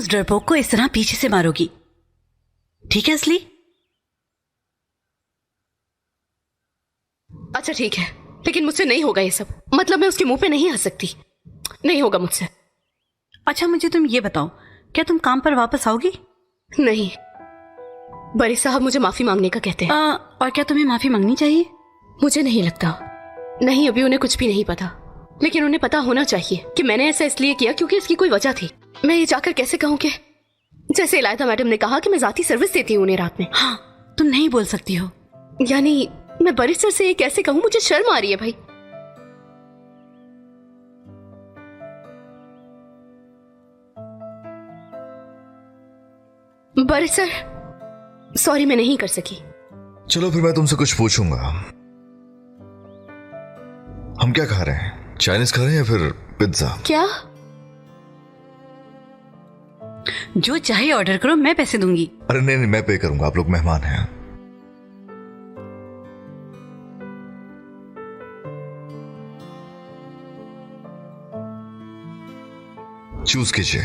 उस डरपोक को इस तरह पीछे से मारोगी, ठीक है असली? अच्छा ठीक है, लेकिन मुझसे नहीं होगा ये सब। मतलब मैं उसके मुंह पे नहीं हंस सकती, नहीं होगा मुझसे। अच्छा मुझे तुम ये बताओ, क्या तुम काम पर वापस आओगी? नहीं, बड़ी साहब मुझे माफी मांगने का कहते हैं। और क्या तुम्हें माफी मांगनी चाहिए? मुझे नहीं लगता। नहीं, अभी उन्हें कुछ भी नहीं पता, लेकिन उन्हें पता होना चाहिए कि मैंने ऐसा इसलिए किया क्योंकि इसकी कोई वजह थी। मैं ये जाकर कैसे कहूँ कि जैसे इलायदा मैडम ने कहा कि मैं जाती सर्विस देती हूँ उन्हें रात में। हाँ, तुम नहीं बोल सकती हो। यानी मैं बैरिस्टर से ये कैसे कहूँ? मुझे शर्म आ रही है भाई। बैरिस्टर, सॉरी, मैं नहीं कर सकी। चलो फिर मैं तुमसे कुछ पूछूंगा। हम क्या खा रहे हैं? चाइनीज खा रहे हैं या फिर पिज्जा? क्या? जो चाहे ऑर्डर करो, मैं पैसे दूंगी। अरे नहीं नहीं, मैं पे करूंगा, आप लोग मेहमान हैं। चूज कीजिए।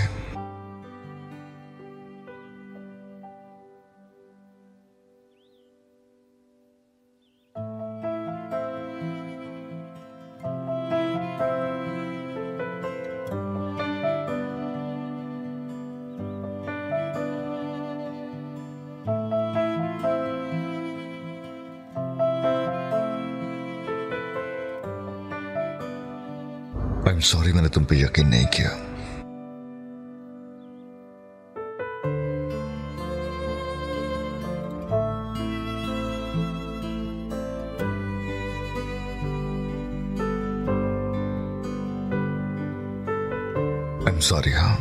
आई एम सॉरी, मैंने तुम पे यकीन नहीं किया। I am sorry. हाँ,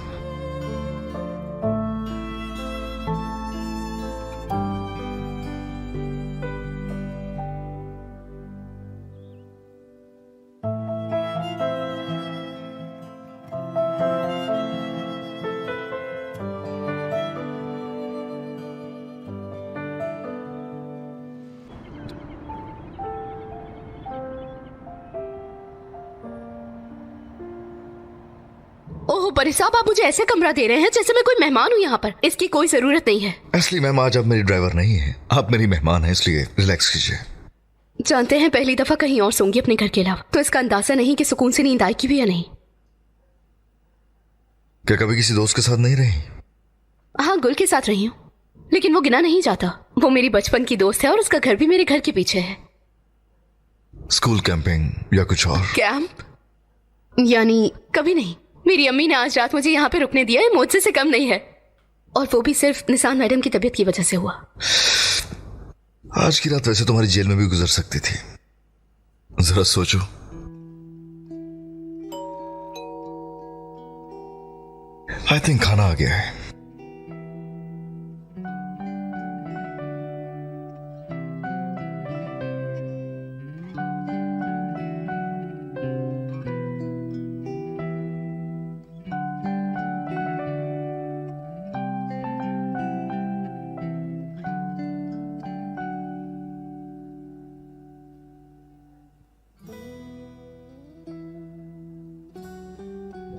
ओह बड़ी साहब, आप मुझे ऐसे कमरा दे रहे हैं जैसे मैं कोई मेहमान हूँ यहाँ पर। इसकी कोई जरूरत नहीं है। असली मैम, आज आप मेरी ड्राइवर नहीं है, आप मेरी मेहमान हैं, इसलिए रिलैक्स कीजिए। जानते हैं, पहली दफा कहीं और सोंगी अपने घर के अलावा, तो इसका अंदाजा नहीं कि सुकून से नींद आएगी भी या नहीं। क्या कभी किसी दोस्त के साथ नहीं रही? हाँ, गुल के साथ रही हूँ, लेकिन वो गिना नहीं जाता। वो मेरी बचपन की दोस्त है और उसका घर भी मेरे घर के पीछे है। स्कूल कैंपिंग या कुछ और? कैंप? यानी कभी नहीं। मेरी अम्मी ने आज रात मुझे यहाँ पे रुकने दिया है, मुझसे से कम नहीं है। और वो भी सिर्फ निसान मैडम की तबीयत की वजह से हुआ। आज की रात वैसे तुम्हारी जेल में भी गुजर सकती थी, जरा सोचो। आई थिंक खाना आ गया है।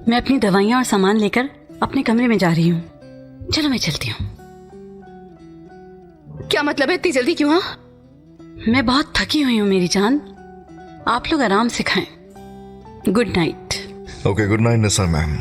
मैं अपनी दवाइयाँ और सामान लेकर अपने कमरे में जा रही हूँ। चलो मैं चलती हूँ। क्या मतलब है इतनी जल्दी क्यों? हाँ, मैं बहुत थकी हुई हूँ मेरी जान, आप लोग आराम से खाएं। Good night. Okay, good night Nisar ma'am.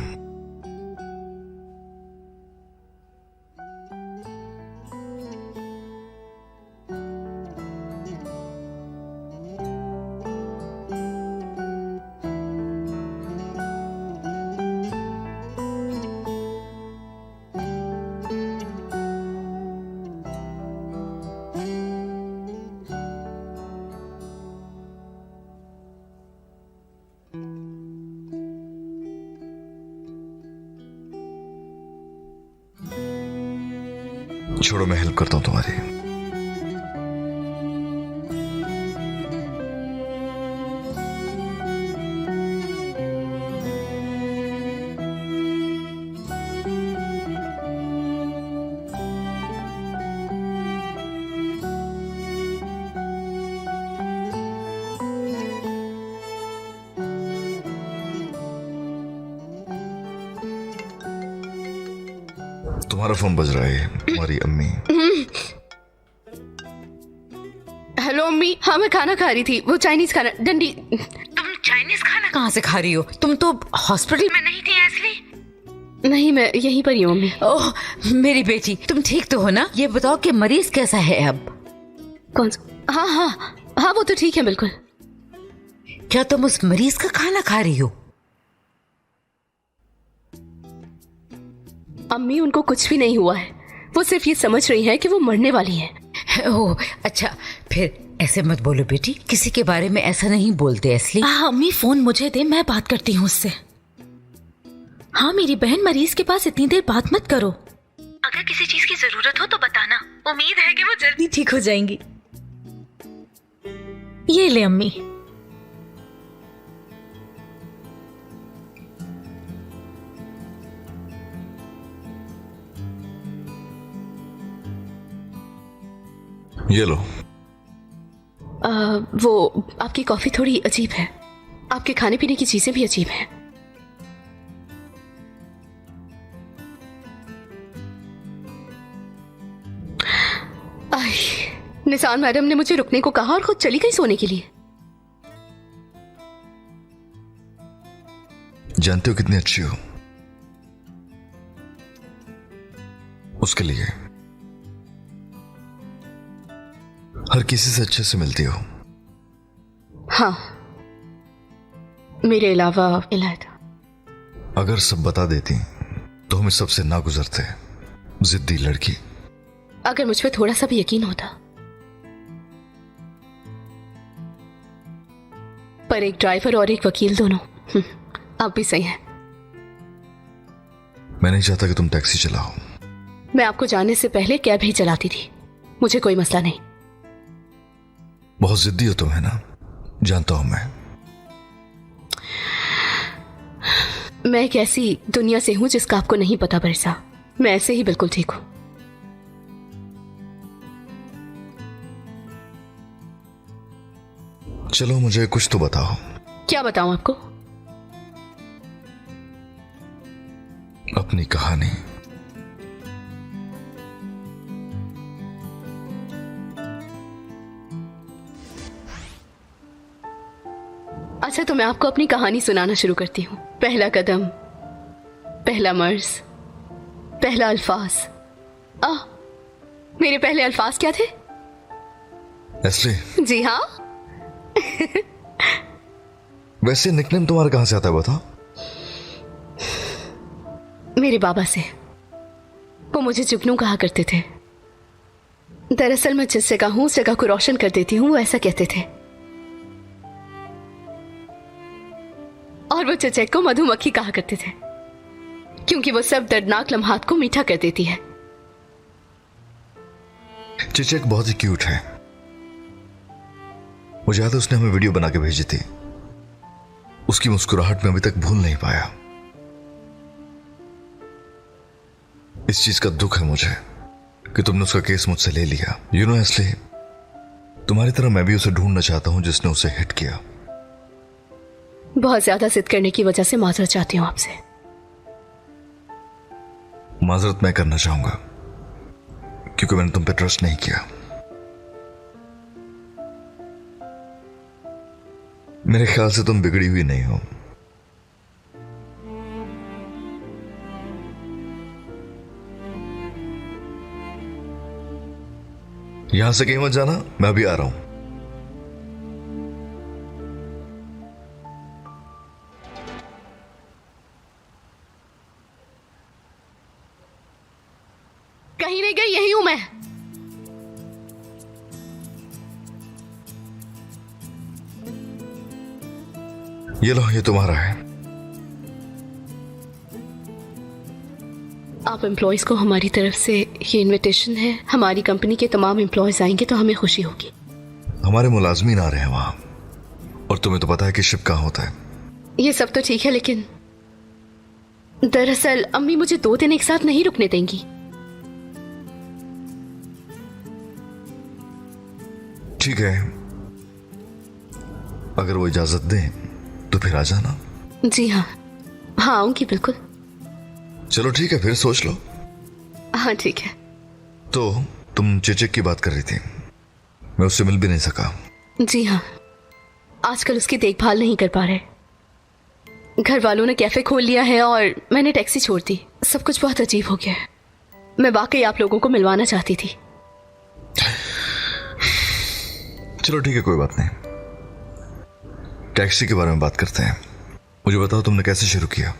छोड़ो, मैं हेल्प करता हूं तुम्हारी। तुम्हारा फोन बज रहा है, तुम्हारी अम्मी। हेलो अम्मी। हाँ मैं खाना खा रही थी, वो चाइनीज खाना। डंडी, तुम चाइनीज खाना कहाँ से खा रही हो? तुम तो हॉस्पिटल में नहीं थी असली। नहीं मैं यहीं पर ही हूँ अम्मी। ओह मेरी बेटी, तुम ठीक तो हो ना? ये बताओ कि मरीज कैसा है अब? कौन सा? हाँ हाँ हाँ वो तो ठीक है बिल्कुल। क्या तुम उस मरीज का खाना खा रही हो? अम्मी उनको कुछ भी नहीं हुआ है, वो सिर्फ ये समझ रही है कि वो मरने वाली है। ओह अच्छा, फिर ऐसे मत बोलो बेटी, किसी के बारे में ऐसा नहीं बोलते असली। अम्मी फोन मुझे दे, मैं बात करती हूँ उससे। हाँ मेरी बहन, मरीज के पास इतनी देर बात मत करो। अगर किसी चीज की जरूरत हो तो बताना, उम्मीद है कि वो जल्दी ठीक हो जाएंगी। ये ले अम्मी। ये लो। वो आपकी कॉफी थोड़ी अजीब है, आपके खाने पीने की चीजें भी अजीब हैं। निसान मैडम ने मुझे रुकने को कहा और खुद चली गई सोने के लिए। जानते हो कितनी अच्छी हो, उसके लिए हर किसी से अच्छे से मिलती हो। हाँ मेरे अलावा इलायता। अगर सब बता देती तो हम इस सबसे ना गुजरते। जिद्दी लड़की। अगर मुझ पे थोड़ा सा भी यकीन होता, पर एक ड्राइवर और एक वकील दोनों। आप भी सही हैं। मैं नहीं चाहता कि तुम टैक्सी चलाओ। मैं आपको जानने से पहले कैब ही चलाती थी, मुझे कोई मसला नहीं। बहुत जिद्दी हो तुम, है ना? जानता हूं मैं एक ऐसी दुनिया से हूं जिसका आपको नहीं पता बरसा। मैं ऐसे ही बिल्कुल ठीक हूं। चलो मुझे कुछ तो बताओ। क्या बताऊं आपको? अपनी कहानी। अच्छा तो मैं आपको अपनी कहानी सुनाना शुरू करती हूँ। पहला कदम, पहला मर्ज, पहला अल्फाज। मेरे पहले अल्फाज क्या थे? एस्ली। जी हाँ। वैसे निकनेम तुम्हारा कहां से आता है बताओ? मेरे बाबा से। वो मुझे जुगनू कहा करते थे। दरअसल मैं जिस जगह हूं उस जगह को रोशन कर देती हूं, वो ऐसा कहते थे। और वो चचेक को मधुमक्खी कहा करते थे, क्योंकि वो सब दर्दनाक लम्हात को मीठा कर देती है। चिचेक बहुत ही क्यूट है। मुझे याद है उसने हमें वीडियो बना के भेजी थी। उसकी मुस्कुराहट में अभी तक भूल नहीं पाया। इस चीज का दुख है मुझे कि तुमने उसका केस मुझसे ले लिया। यू नो एस्ली, तुम्हारी तरह मैं भी उसे ढूंढना चाहता हूं जिसने उसे हिट किया। बहुत ज्यादा जिद करने की वजह से माजरत चाहती हूं आपसे। माजरत मैं करना चाहूंगा क्योंकि मैंने तुम पे ट्रस्ट नहीं किया। मेरे ख्याल से तुम बिगड़ी हुई नहीं हो। यहां से कहीं मत जाना, मैं अभी आ रहा हूं। कहीं नहीं गई, यही हूं मैं। ये लो, ये तुम्हारा है। आप एम्प्लॉयज को हमारी तरफ से ये इनविटेशन है। हमारी कंपनी के तमाम एम्प्लॉयज आएंगे तो हमें खुशी होगी। हमारे मुलाजमीन आ रहे हैं वहां, और तुम्हें तो पता है कि शिप कहां होता है। ये सब तो ठीक है, लेकिन दरअसल अम्मी मुझे 2 दिन एक साथ नहीं रुकने देंगी। ठीक है, अगर वो इजाजत दें तो फिर आ जाना। जी हाँ, हाँ आऊंगी बिल्कुल। चलो ठीक है, फिर सोच लो। हाँ ठीक है। तो तुम चेचक की बात कर रही थी, मैं उससे मिल भी नहीं सका। जी हाँ, आजकल उसकी देखभाल नहीं कर पा रहे। घर वालों ने कैफे खोल लिया है और मैंने टैक्सी छोड़ दी। सब कुछ बहुत अजीब हो गया है। मैं वाकई आप लोगों को मिलवाना चाहती थी। चलो ठीक है, कोई बात नहीं। टैक्सी के बारे में बात करते हैं। मुझे बताओ तुमने कैसे शुरू किया?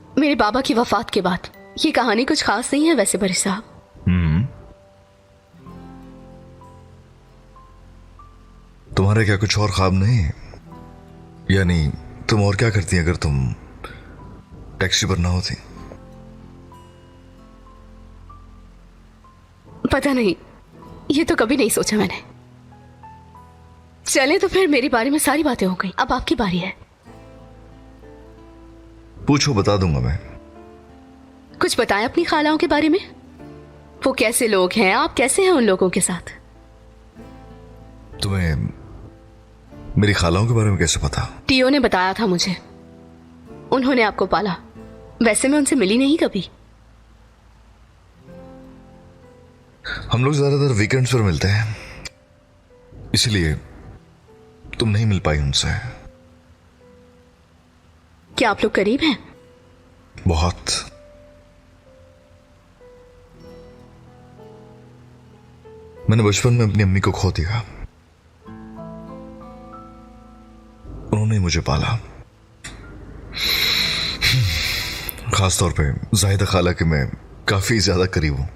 मेरे बाबा की वफात के बाद। ये कहानी कुछ खास नहीं है वैसे बड़े साहब। तुम्हारे क्या कुछ और ख्वाब नहीं? यानी तुम और क्या करती अगर तुम टैक्सी पर ना होती? पता नहीं, ये तो कभी नहीं सोचा मैंने। चले तो फिर मेरे बारे में सारी बातें हो गई, अब आपकी बारी है। पूछो, बता दूंगा मैं। कुछ बताएं अपनी खालाओं के बारे में। वो कैसे लोग हैं, आप कैसे हैं उन लोगों के साथ? तुम्हें मेरी खालाओं के बारे में कैसे पता? टीओ ने बताया था मुझे। उन्होंने आपको पाला। वैसे मैं उनसे मिली नहीं कभी। हम लोग ज्यादातर वीकेंड्स पर मिलते हैं, इसलिए तुम नहीं मिल पाई उनसे। क्या आप लोग करीब हैं? बहुत। मैंने बचपन में अपनी अम्मी को खो दिया। उन्होंने मुझे पाला। खासतौर पे जाहिदा खाला के मैं काफी ज्यादा करीब हूं।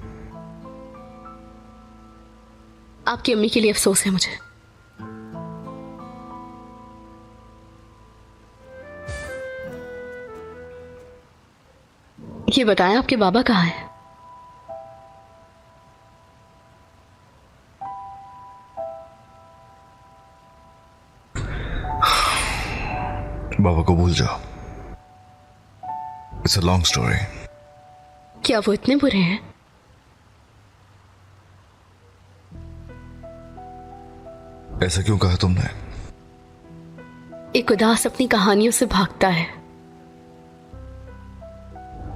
आपकी अम्मी के लिए अफसोस है मुझे। ये बताएं आपके बाबा कहाँ हैं? बाबा को भूल जाओ। It's a long story. क्या वो इतने बुरे हैं? ऐसा क्यों कहा तुमने? एक उदास अपनी कहानियों से भागता है।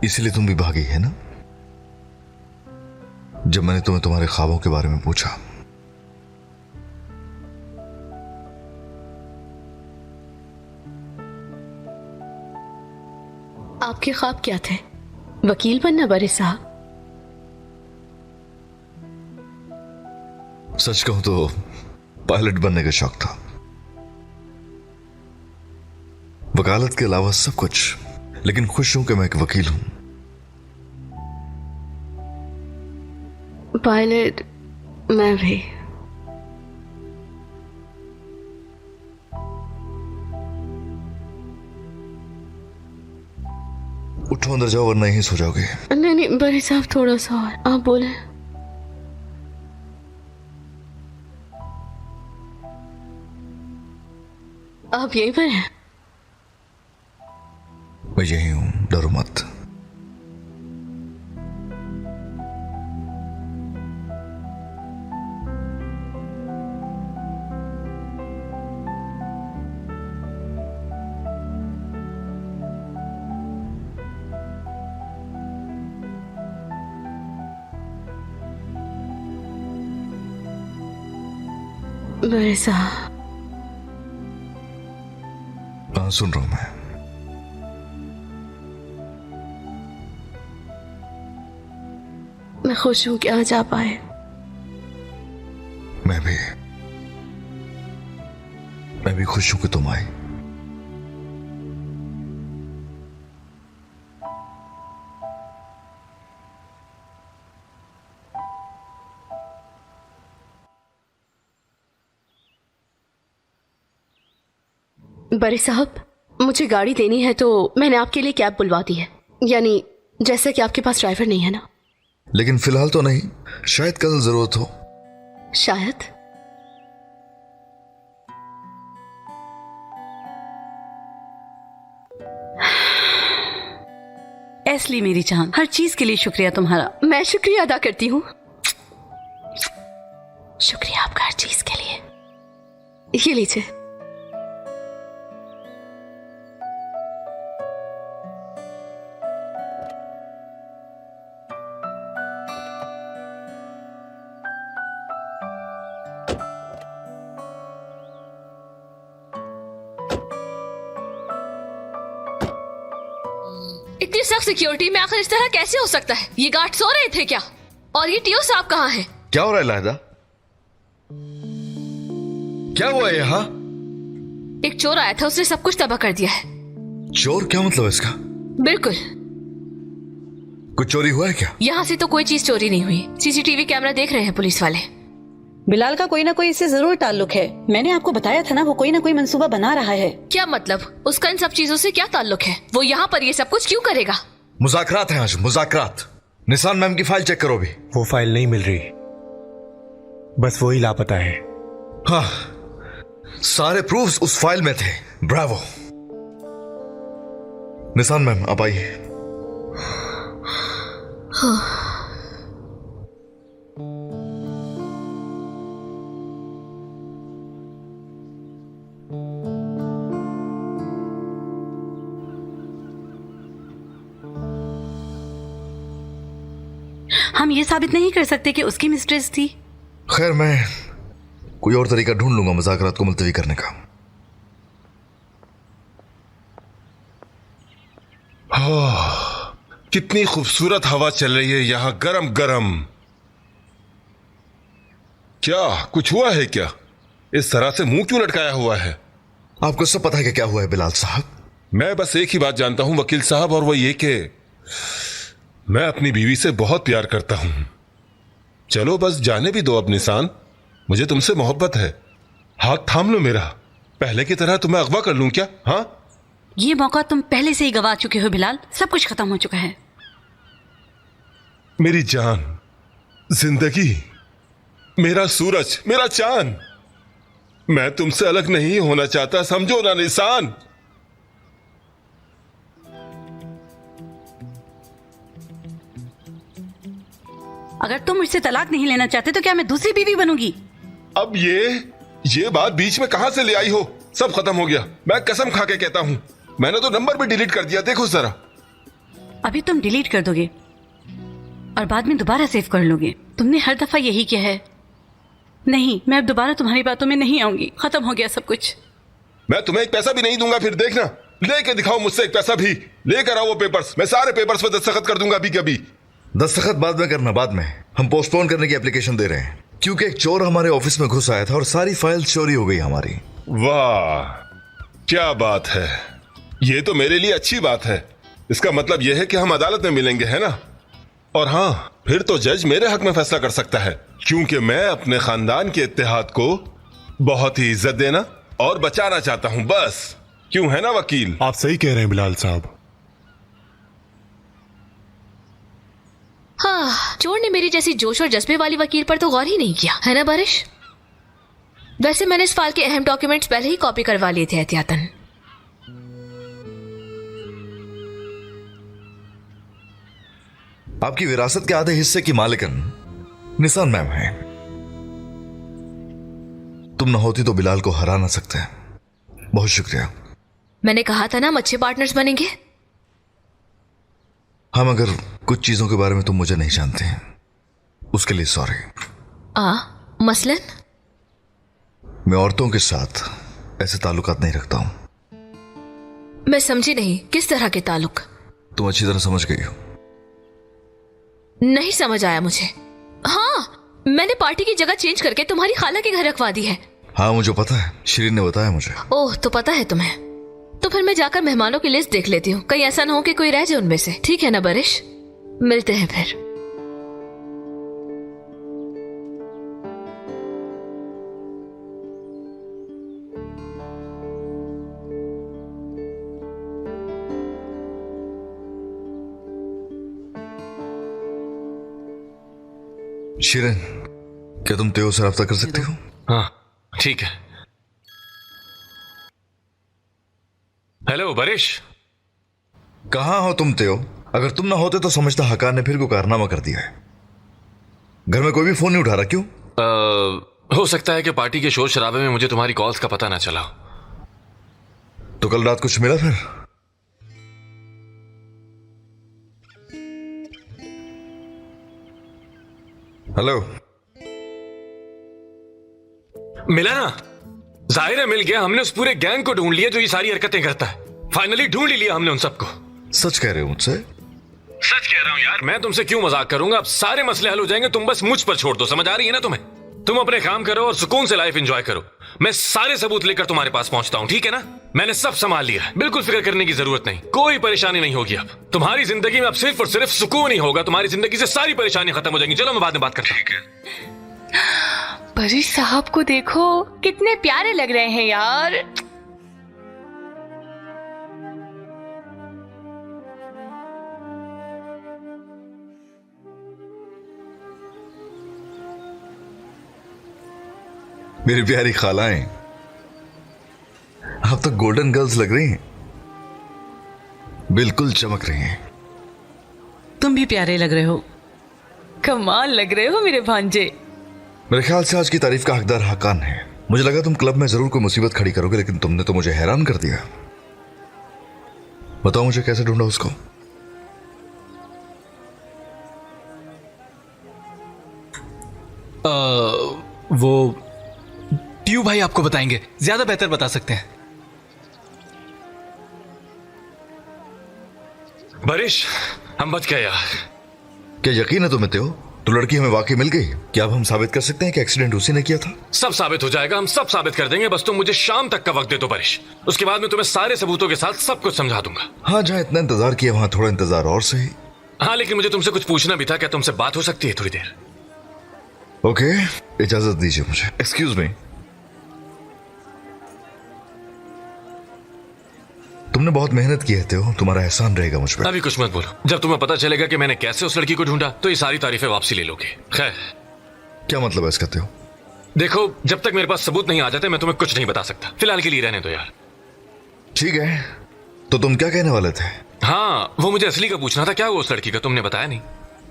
इसलिए तुम भी भागी है ना? जब मैंने तुम्हें तुम्हारे ख्वाबों के बारे में पूछा। आपके ख्वाब क्या थे? वकील बनना बड़े साहब? सच कहूं तो पायलट बनने का शौक था। वकालत के अलावा सब कुछ, लेकिन खुश हूं कि मैं एक वकील हूं। पायलट? मैं भी। उठो, अंदर जाओ वरना यहीं सो जाओगे। नहीं नहीं बड़े साहब, थोड़ा सा और आप बोले। आप यहीं पर हैं? मैं यहीं हूं, डरो मत। बड़े साहब। हाँ, सुन रहा हूं मैं। मैं खुश हूं कि आज आप आए। मैं भी खुश हूं कि तुम आई। बड़े साहब, मुझे गाड़ी देनी है तो मैंने आपके लिए कैब बुलवा दी है। यानी जैसे कि आपके पास ड्राइवर नहीं है ना? लेकिन फिलहाल तो नहीं, शायद कल जरूरत हो। शायद। एसली मेरी जान, हर चीज के लिए शुक्रिया तुम्हारा। मैं शुक्रिया अदा करती हूँ। शुक्रिया आपका हर चीज के लिए। ये लीजिए। इतनी सख्त सिक्योरिटी में आखिर इस तरह कैसे हो सकता है? ये गार्ड सो रहे थे क्या? और ये टीओ साहब कहाँ हैं? क्या हो रहा है लाहिदा? क्या हुआ है यहाँ? एक चोर आया था, उसने सब कुछ तबाह कर दिया है। चोर? क्या मतलब है इसका? बिल्कुल। कुछ चोरी हुआ है क्या? यहाँ से तो कोई चीज चोरी नहीं हुई। सीसीटीवी कैमरा देख रहे हैं पुलिस वाले। बिलाल का कोई ना कोई इससे जरूर ताल्लुक है। मैंने आपको बताया था ना, वो कोई ना कोई मंसूबा बना रहा है। क्या मतलब? उसका इन सब चीजों से क्या ताल्लुक है? वो यहाँ पर ये सब कुछ क्यों करेगा? मुज़ाकरात हैं आज, मुज़ाकरात। निशान मैम की फाइल चेक करो भी। वो फाइल नहीं मिल रही, बस वो ही लापता है। हाँ, सारे प्रूफ्स उस फाइल में थे। ब्रावो। निशान मैम आप आइए। हम ये साबित नहीं कर सकते कि उसकी मिस्ट्रेस थी। खैर, मैं कोई और तरीका ढूंढ लूंगा मुज़ाकरात को मुलतवी करने का। कितनी खूबसूरत हवा चल रही है यहाँ, गरम गरम। क्या कुछ हुआ है क्या? इस तरह से मुंह क्यों लटकाया हुआ है? आपको सब पता है कि क्या हुआ है बिलाल साहब? मैं बस एक ही बात जानता हूं वकील साहब, और वो ये कि मैं अपनी बीवी से बहुत प्यार करता हूं। चलो बस जाने भी दो अब निशान, मुझे तुमसे मोहब्बत है। हाथ थाम लो मेरा, पहले की तरह तुम्हें अगवा कर लूं क्या? हाँ, ये मौका तुम पहले से ही गवा चुके हो बिलाल। सब कुछ खत्म हो चुका है। मेरी जान, जिंदगी, मेरा सूरज, मेरा चांद, मैं तुमसे अलग नहीं होना चाहता, समझो ना निशान। अगर तुम मुझसे तलाक नहीं लेना चाहते तो क्या मैं दूसरी बीवी बनूंगी? अब ये बात बीच में कहां से ले आई हो? सब खत्म हो गया, मैं कसम खा के कहता हूं। मैंने तो नंबर भी डिलीट कर दिया, देखो जरा। अभी तुम डिलीट कर दोगे और बाद में दोबारा सेव कर लोगे। तुमने हर दफा यही किया है। नहीं, मैं अब दोबारा तुम्हारी बातों में नहीं आऊंगी। खत्म हो गया सब कुछ। मैं तुम्हें एक पैसा भी नहीं दूंगा, फिर देखना। लेके दिखाओ मुझसे एक पैसा भी। लेकर आओ वो पेपर्स, मैं सारे पेपर्स पे दस्तखत कर दूंगा अभी कभी। दस्तखत बाद में करना, बाद में। हम पोस्टपोन करने की एप्लीकेशन दे रहे हैं क्योंकि एक चोर हमारे ऑफिस में घुस आया था और सारी फाइल चोरी हो गई हमारी। वाह, क्या बात है। ये तो मेरे लिए अच्छी बात है। इसका मतलब यह है कि हम अदालत में मिलेंगे, है ना? और हाँ, फिर तो जज मेरे हक में फैसला कर सकता है, क्योंकि मैं अपने खानदान के इत्तेहाद को बहुत ही इज्जत देना और बचाना चाहता हूं, बस। क्यों, है ना वकील? आप सही कह रहे हैं बिलाल साहब। हाँ, चोर ने मेरी जैसी जोश और जज्बे वाली वकील पर तो गौर ही नहीं किया, है ना बारिश? वैसे मैंने इस फाइल के अहम डॉक्यूमेंट्स पहले ही कॉपी करवा लिए थे एहतियातन। आपकी विरासत के आधे हिस्से की मालिकन निशान मैम है। तुम न होती तो बिलाल को हरा ना सकते। बहुत शुक्रिया। मैंने कहा था ना हम अच्छे पार्टनर्स बनेंगे। हम अगर कुछ चीजों के बारे में तुम मुझे नहीं जानते हैं, उसके लिए सॉरी। मसलन? मैं औरतों के साथ ऐसे ताल्लुकात नहीं रखता हूं। मैं समझी नहीं, किस तरह के ताल्लुक? तुम अच्छी तरह समझ गई हो। नहीं समझ आया मुझे। हाँ, मैंने पार्टी की जगह चेंज करके तुम्हारी खाला के घर रखवा दी है। हाँ, मुझे पता है, शिरीन ने बताया मुझे। ओह, तो पता है तुम्हें। तो फिर मैं जाकर मेहमानों की लिस्ट देख लेती हूँ, कहीं ऐसा ना हो कि कोई रह जाए उनमें से। ठीक है ना बारिश? मिलते हैं फिर। शिरीन, क्या तुम तेओ से रब्ता कर सकती हो? हाँ, ठीक है। हेलो बारिश। कहाँ हो तुम तेओ? अगर तुम ना होते तो समझता हकार ने फिर कोई कारनामा कर दिया है। घर में कोई भी फोन नहीं उठा रहा, क्यों? हो सकता है कि पार्टी के शोर शराबे में मुझे तुम्हारी कॉल्स का पता ना चला। तो कल रात कुछ मिला फिर? हेलो? मिला ना? जाहिर है मिल गया। हमने उस पूरे गैंग को ढूंढ लिया जो ये सारी हरकतें करता है। फाइनली ढूंढ ही लिया हमने उन सबको। सच कह रहे हो मुझसे? सच कह रहा हूँ यार, मैं तुमसे क्यों मजाक करूंगा? अब सारे मसले हल हो जाएंगे, तुम बस मुझ पर छोड़ दो। समझ आ रही है ना तुम्हें? तुम अपने काम करो और सुकून से लाइफ एंजॉय करो। मैं सारे सबूत लेकर तुम्हारे पास पहुंचता हूँ, ठीक है ना? मैंने सब संभाल लिया है, बिल्कुल फिक्र करने की जरूरत नहीं, कोई परेशानी नहीं होगी। अब तुम्हारी जिंदगी में अब सिर्फ और सिर्फ सुकून ही होगा। तुम्हारी जिंदगी से सारी परेशानी खत्म हो जाएंगी। चलो मैं बाद में बात करता हूँ। परेश साहब को देखो, कितने प्यारे लग रहे हैं यार। मेरी प्यारी खालाएं, आप तो गोल्डन गर्ल्स लग रही हैं, बिल्कुल चमक रही हैं। तुम भी प्यारे लग रहे हो, कमाल लग रहे हो मेरे भांजे। मेरे ख्याल से आज की तारीफ का हकदार हाकान है। मुझे लगा तुम क्लब में जरूर कोई मुसीबत खड़ी करोगे, लेकिन तुमने तो मुझे हैरान कर दिया। बताओ मुझे कैसे ढूंढा उसको? वो ट्यू भाई आपको बताएंगे, ज्यादा बेहतर बता सकते हैं। बारिश, हम बच गए यार। क्या यकीन है तुम्हें त्यो? तो लड़की हमें वाकई मिल गई। क्या अब हम साबित कर सकते हैं कि एक्सीडेंट उसी ने किया था? सब साबित हो जाएगा, हम सब साबित कर देंगे। बस तुम मुझे शाम तक का वक्त दे दो बारिश, उसके बाद मैं तुम्हें सारे सबूतों के साथ सब कुछ समझा दूंगा। हाँ, जहाँ इतना इंतजार किया वहां थोड़ा इंतजार और सही। हाँ, लेकिन मुझे तुमसे कुछ पूछना भी था। क्या तुमसे बात हो सकती है थोड़ी देर? ओके, इजाजत दीजिए मुझे। Excuse me. तुमने बहुत मेहनत की है त्यो, तुम्हारा एहसान रहेगा मुझ पर। अभी कुछ मत बोलो, जब तुम्हें पता चलेगा कि मैंने कैसे उस लड़की को ढूंढा तो ये सारी तारीफें वापसी ले लोगे। खैर, क्या मतलब है इसका त्यो? देखो, जब तक मेरे पास सबूत नहीं आ जाते मैं तुम्हें कुछ नहीं बता सकता। फिलहाल के लिए रहने दो यार। ठीक है, तो तुम क्या कहने वाले थे? हाँ, वो मुझे असली का पूछना था। क्या हुआ उस लड़की का? तुमने बताया नहीं।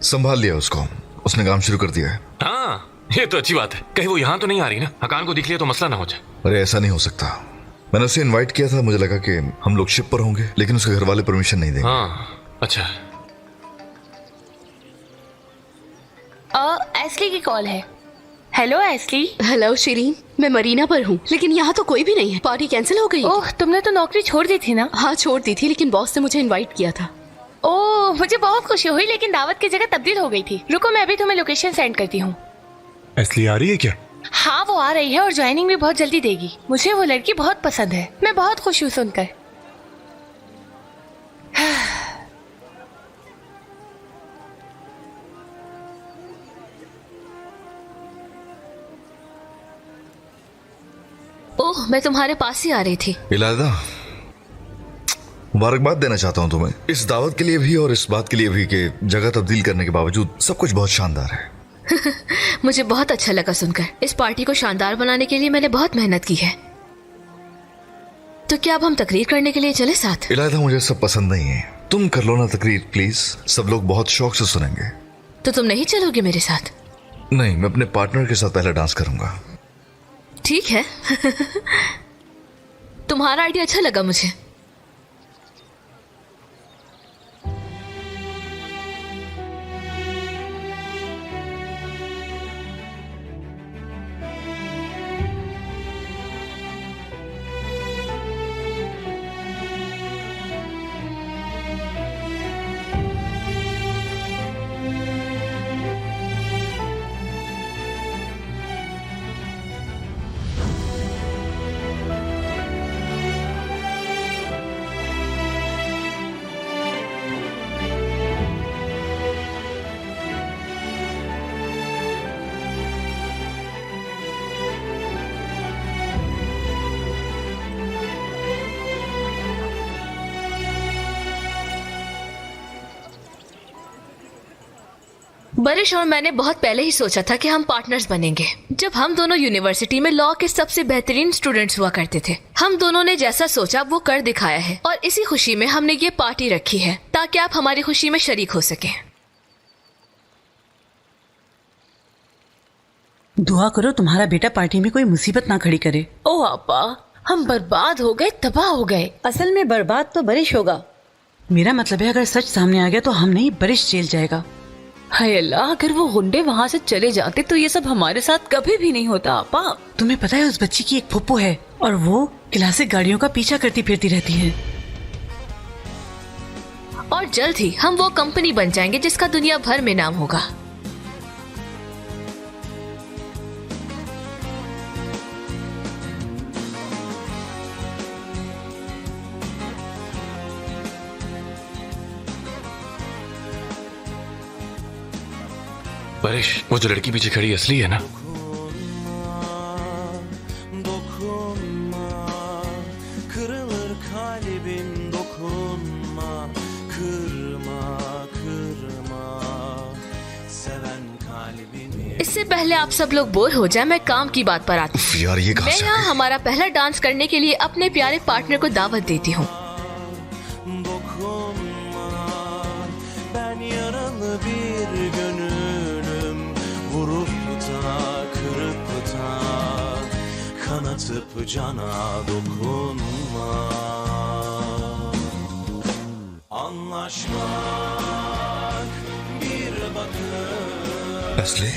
संभाल लिया उसको, उसने काम शुरू कर दिया है। हाँ, ये तो अच्छी बात है। कहीं वो यहाँ तो नहीं आ रही ना? हकान को दिख लिया तो मसला ना हो जाए। अरे ऐसा नहीं हो सकता। मैंने उसे इनवाइट किया था, मुझे लगा कि हम लोग शिप पर होंगे, लेकिन उसके घर वाले परमिशन नहीं देंगे। हाँ, अच्छा। एस्ली की कॉल है। हेलो एस्ली। हेलो शिरीन, मैं मरीना पर हूँ, लेकिन यहाँ तो कोई भी नहीं है। पार्टी कैंसिल हो गई। ओह, तुमने तो नौकरी छोड़ दी थी ना? हाँ, छोड़ दी थी, लेकिन बॉस ने मुझे इनवाइट किया था। ओह, मुझे बहुत खुशी हुई, लेकिन दावत की जगह तब्दील हो गई थी। रुको, मैं अभी तुम्हें लोकेशन सेंड करती हूँ। एस्ली आ रही है क्या? हाँ, वो आ रही है और ज्वाइनिंग भी बहुत जल्दी देगी। मुझे वो लड़की बहुत पसंद है। मैं बहुत खुश हूँ सुनकर। ओह, मैं तुम्हारे पास ही आ रही थी। इलादा, मुबारकबाद देना चाहता हूँ तुम्हें इस दावत के लिए भी और इस बात के लिए भी कि जगह तब्दील करने के बावजूद सब कुछ बहुत शानदार है। मुझे बहुत अच्छा लगा सुनकर। इस पार्टी को शानदार बनाने के लिए मैंने बहुत मेहनत की है। तो क्या अब हम तकरीर करने के लिए चले साथ? इलादा, मुझे सब पसंद नहीं है, तुम कर लो ना तकरीर प्लीज। सब लोग बहुत शौक से सुनेंगे। तो तुम नहीं चलोगे मेरे साथ? नहीं, मैं अपने पार्टनर के साथ पहले डांस करूंगा। ठीक है। तुम्हारा आइडिया अच्छा लगा मुझे। बरिश और मैंने बहुत पहले ही सोचा था कि हम पार्टनर्स बनेंगे। जब हम दोनों यूनिवर्सिटी में लॉ के सबसे बेहतरीन स्टूडेंट्स हुआ करते थे, हम दोनों ने जैसा सोचा वो कर दिखाया है, और इसी खुशी में हमने ये पार्टी रखी है ताकि आप हमारी खुशी में शरीक हो सकें। दुआ करो तुम्हारा बेटा पार्टी में कोई मुसीबत ना खड़ी करे। ओह आपा, हम बर्बाद हो गए, तबाह हो गए। असल में बर्बाद तो बरिश होगा। मेरा मतलब है अगर सच सामने आ गया तो हम नहीं, बरिश जेल जाएगा। हाय अल्लाह, अगर वो गुंडे वहाँ से चले जाते तो ये सब हमारे साथ कभी भी नहीं होता। आपा, तुम्हें पता है उस बच्ची की एक फुप्पो है और वो क्लासिक गाड़ियों का पीछा करती फिरती रहती है। और जल्द ही हम वो कंपनी बन जाएंगे जिसका दुनिया भर में नाम होगा। परेश, वो जो लड़की पीछे खड़ी असली है ना? Kırılır kalbim dokunma, kırma, kırma, seven kalbimi. इससे पहले आप सब लोग बोर हो जाए, मैं काम की बात पर आती हूँ। यार ये कहाँ मैं से यहाँ आ गई? हमारा पहला डांस करने के लिए अपने प्यारे पार्टनर को दावत देती हूँ। Dokunma, ben yaralı bir gönülüm, vurup da kırıp da kanatıp cana dokunma. Anlaşmak bir bakış. असली